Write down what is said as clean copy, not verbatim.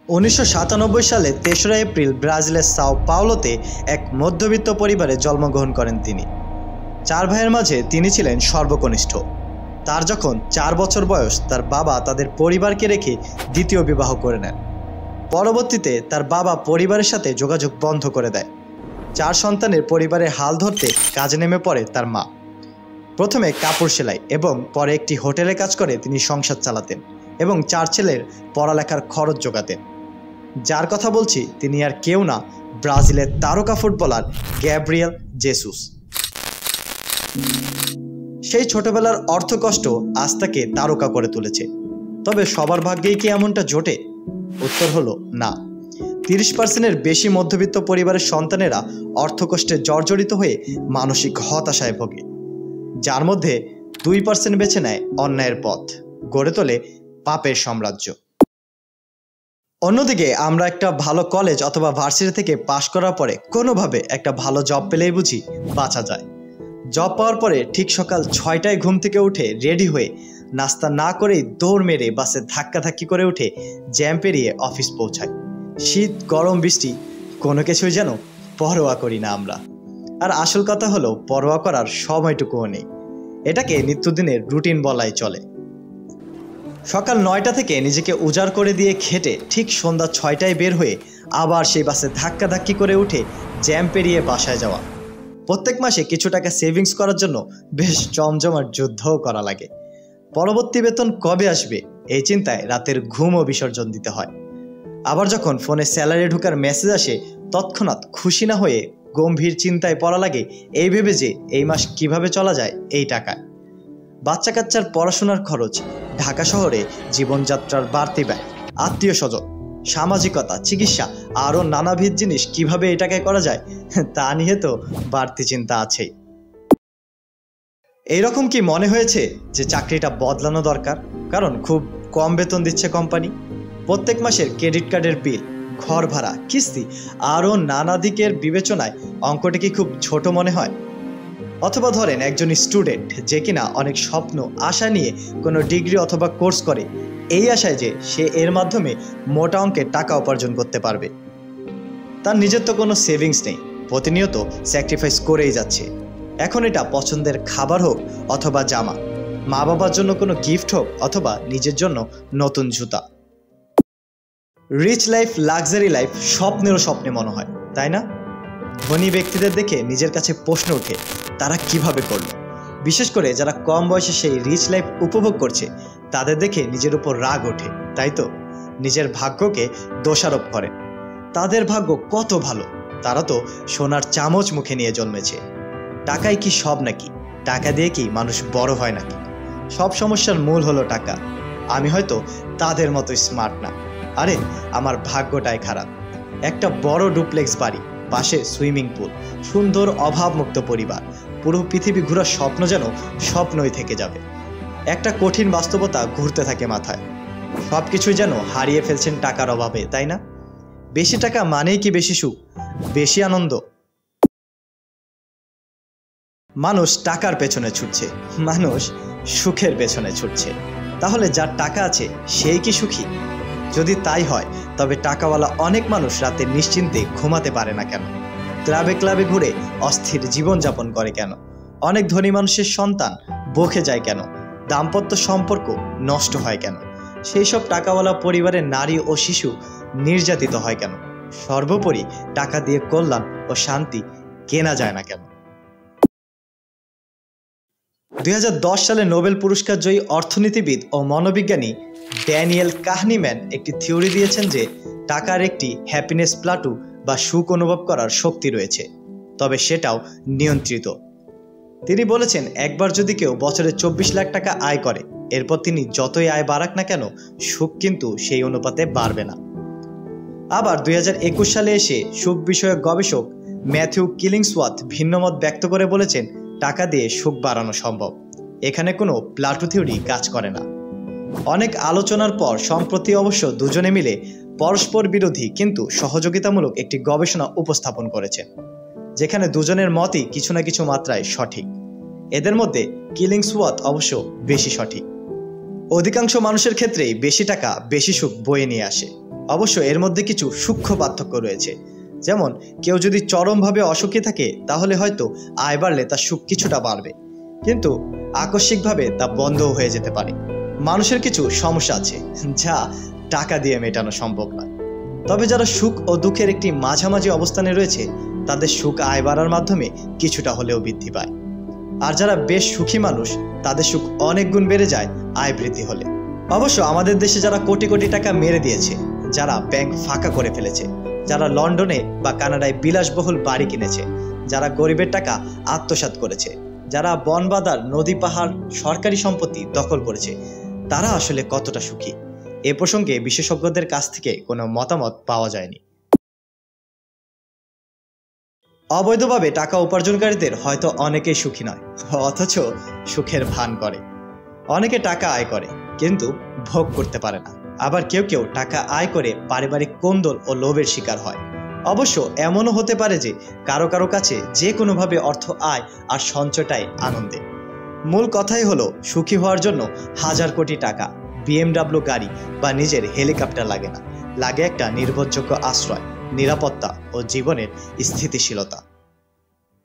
1997 সালে ৩রা এপ্রিল ব্রাজিলের সাও পাওলোতে এক মধ্যবিত্ত পরিবারে জন্মগ্রহণ করেন তিনি। 4 ভাইয়ের মাঝে তিনি ছিলেন সর্বকনিষ্ঠ। তার যখন 4 বছর বয়স, তার বাবা তাদের পরিবারকে রেখে দ্বিতীয় বিবাহ করে নেন। পরবর্তীতে তার বাবা পরিবারের সাথে যোগাযোগ বন্ধ করে দেয়। 4 সন্তানের পরিবারের হাল ধরতে কাজে নেমে পড়ে তার মা। প্রথমে কাপড় সেলাই এবং পরে একটি হোটেলে কাজ করে তিনি সংসার চালাতেন এবং 4 ছেলের পড়ালেখার খরচ জোগাতেন। যার কথা বলছি তিনি আর কেউ না, ব্রাজিলের তারকা ফুটবলার গ্যাব্রিয়েল জেসুস। সেই ছোটবেলার অর্থকষ্ট আজ তাকে তারকা করে তুলেছে। তবে সবার ভাগ্যেই কি এমনটা জোটে? উত্তর হলো না। 30%-এর বেশি মধ্যবিত্ত পরিবারের সন্তানেরা অর্থকষ্টে জর্জরিত হয়ে মানসিক হতাশায় ভোগে, যার মধ্যে 2% বেছে নেয় অন্যায়ের পথ, গড়ে তোলে পাপের সাম্রাজ্য। অন্যদিকে আমরা একটা ভালো কলেজ অথবা ভার্সিটি থেকে পাশ করার পরে কোনোভাবে একটা ভালো জব পেলেই বুঝি বাঁচা যায়। জব পাওয়ার পরে ঠিক সকাল 6টায় ঘুম থেকে উঠে রেডি হয়ে নাস্তা না করেই দৌড় মেরে বাসে ধাক্কাধাক্কি করে উঠে জ্যাম পেরিয়ে অফিস পৌঁছায়। শীত, গরম, বৃষ্টি কোনো কিছুই যেন পরোয়া করি না আমরা। আর আসল কথা হলো পরোয়া করার সময়টুকুও নেই। এটাকে নিত্যদিনের রুটিন বলাই চলে। সকাল 9টা থেকে নিজেকে উজাড় করে দিয়ে খেটে ঠিক সন্ধ্যা 6টায় বের হয়ে আবার সেই বাসে ধাক্কাধাক্কি করে উঠে জ্যাম পেরিয়ে বাসায় যাওয়া। প্রত্যেক মাসে কিছু টাকা সেভিংস করার জন্য বেশ জমজমাট যুদ্ধও করা লাগে। পরবর্তী বেতন কবে আসবে এই চিন্তায় রাতের ঘুমও বিসর্জন দিতে হয়। আবার যখন ফোনে স্যালারি ঢোকার মেসেজ আসে তৎক্ষণাৎ খুশি না হয়ে গম্ভীর চিন্তায় পড়া লাগে এই ভেবে যে এই মাস কিভাবে চলা যায় এই টাকায়। বাচ্চা কাচ্চার পড়াশোনার খরচ, ঢাকা শহরে জীবনযাত্রার বাড়তি ব্যয়, আত্মীয় স্বজন, সামাজিকতা, চিকিৎসা আরও নানাবিধ জিনিস কিভাবে এই টাকায় করা যায় তা নিয়ে তো বাড়তি চিন্তা আছেই। এইরকম কি মনে হয়েছে যে চাকরিটা বদলানো দরকার? কারণ খুব কম বেতন দিচ্ছে কোম্পানি, প্রত্যেক মাসের ক্রেডিট কার্ডের বিল, ঘর ভাড়া, কিস্তি আরও নানা দিকের বিবেচনায় অঙ্কটি কি খুব ছোট মনে হয়? অথবা ধরেন একজন স্টুডেন্ট যে কিনা অনেক স্বপ্ন আশা নিয়ে কোনো ডিগ্রি অথবা কোর্স করে এই আশায় যে সে এর মাধ্যমে মোটা অঙ্কের টাকা উপার্জন করতে পারবে। তার নিজের তো কোনো সেভিংস নেই, প্রতিনিয়ত স্যাক্রিফাইস করেই যাচ্ছে। এখন এটা পছন্দের খাবার হোক অথবা জামা, মা বাবার জন্য কোনো গিফট হোক অথবা নিজের জন্য নতুন জুতা। রিচ লাইফ, লাক্সারি লাইফ স্বপ্নেরও স্বপ্নে মনে হয়, তাই না? ধনী ব্যক্তিদের দেখে নিজের কাছে প্রশ্ন ওঠে তারা কিভাবে করলো। বিশেষ করে যারা কম বয়সে সেই রিচ লাইফ উপভোগ করছে তাদের দেখে নিজের উপর রাগ ওঠে, তাই তো? নিজের ভাগ্যকে দোষারোপ করেন। তাদের ভাগ্য কত ভালো, তারা তো সোনার চামচ মুখে নিয়ে জন্মেছে। টাকাই কি সব নাকি? টাকা দিয়ে কি মানুষ বড় হয় নাকি? সব সমস্যার মূল হলো টাকা। আমি হয়তো তাদের মতো স্মার্ট না, আরে আমার ভাগ্যটাই খারাপ। একটা বড় ডুপ্লেক্স বাড়ি, পাশে সুইমিং পুল, সুন্দর অভাবমুক্ত পরিবার, পুরো পৃথিবী ঘোরার স্বপ্ন যেন স্বপ্নই থেকে যাবে। একটা কঠিন বাস্তবতা ঘুরতে থাকে মাথায়, সবকিছুই যেন হারিয়ে ফেলছেন টাকার অভাবে, তাই না? বেশি টাকা মানেই কি বেশি সুখ, বেশি আনন্দ? মানুষ টাকার পেছনে ছুটছে, মানুষ সুখের পেছনে ছুটছে। তাহলে যার টাকা আছে সেই কি সুখী? যদি তাই হয় তবে টাকাওয়ালা অনেক মানুষ রাতে নিশ্চিন্তে ঘুমাতে পারে না কেন? ক্লাবে ক্লাবে ঘুরে অস্থির জীবনযাপন করে কেন? অনেক ধনী মানুষের সন্তান বকে যায় কেন? দাম্পত্য সম্পর্ক নষ্ট হয় কেন? সেই সব টাকাওয়ালা পরিবারের নারী ও শিশু নির্যাতিত হয় কেন? সর্বোপরি টাকা দিয়ে কল্যাণ ও শান্তি কেনা যায় না কেন? 2010 সালে নোবেল পুরস্কার জয়ী অর্থনীতিবিদ ও মনোবিজ্ঞানী ড্যানিয়েল কাহনিম্যান একটি থিওরি দিয়েছেন যে টাকার একটি হ্যাপিনেস প্লাটু বা সুখ অনুভব করার শক্তি রয়েছে, তবে সেটাও নিয়ন্ত্রিত। তিনি বলেছেন একবার যদি কেউ বছরে 24 লাখ টাকা আয় করে, এরপর তিনি যতই আয় বাড়াক না কেন সুখ কিন্তু সেই অনুপাতে বাড়বে না। আবার 2021 সালে এসে সুখ বিষয়ক গবেষক ম্যাথিউ কিলিংসওয়ার্থ ভিন্নমত ব্যক্ত করে বলেছেন টাকা দিয়ে সুখ বাড়ানো সম্ভব। এখানে কোনো প্লাটু থিওরি কাজ করে না। অনেক আলোচনার পর সম্প্রতি অবশ্য দুজনে মিলে পরস্পর বিরোধী কিন্তু সহযোগিতামূলক একটি গবেষণা উপস্থাপন করেছে, যেখানে দুজনের মতই কিছু না কিছু মাত্রায় সঠিক। এদের মধ্যে কিলিংসওয়ার্থ অবশ্য বেশি সঠিক। অধিকাংশ মানুষের ক্ষেত্রেই বেশি টাকা বেশি সুখ বয়ে নিয়ে আসে। অবশ্য এর মধ্যে কিছু সূক্ষ্ম পার্থক্য রয়েছে। যেমন কেউ যদি চরমভাবে অসুখী থাকে তাহলে হয়তো আয় বাড়লে তার সুখ কিছুটা বাড়বে, কিন্তু আকস্মিকভাবে তা বন্ধও হয়ে যেতে পারে। মানুষের কিছু সমস্যা আছে যা টাকা দিয়ে মেটানো সম্ভব নয়। তবে যারা সুখ ও দুঃখের একটি মাঝামাঝি অবস্থানে রয়েছে তাদের সুখ আয় বাড়ার মাধ্যমে কিছুটা হলেও বৃদ্ধি পায়। আর যারা বেশ সুখী মানুষ তাদের সুখ অনেক গুণ বেড়ে যায় আয় বৃদ্ধি হলে। অবশ্য আমাদের দেশে যারা কোটি কোটি টাকা মেরে দিয়েছে, যারা ব্যাংক ফাঁকা করে ফেলেছে, যারা লন্ডনে বা কানাডায় বিলাসবহুল বাড়ি কিনেছে, যারা গরিবের টাকা আত্মসাৎ করেছে, যারা বনবাদার নদী পাহাড় সরকারি সম্পত্তি দখল করেছে, তারা আসলে কতটা সুখী এ প্রসঙ্গে বিশেষজ্ঞদের কাছ থেকে কোনো মতামত পাওয়া যায়নি। অবৈধভাবে টাকা উপার্জনকারীদের হয়তো অনেকেই সুখী নয়, অথচ সুখের ভান করে। অনেকে টাকা আয় করে কিন্তু ভোগ করতে পারে না। আবার কেউ কেউ টাকা আয় করে পারিবারিক কোন্দল ও লোভের শিকার হয়। অবশ্য এমনও হতে পারে যে কারো কারো কাছে যে কোনোভাবে অর্থ আয় আর সঞ্চয়টাই আনন্দে। মূল কথাই হলো সুখী হওয়ার জন্য হাজার কোটি টাকা, BMW গাড়ি বা নিজের হেলিকপ্টার লাগে না, লাগে একটা নির্ভরযোগ্য আশ্রয়, নিরাপত্তা ও জীবনের স্থিতিশীলতা।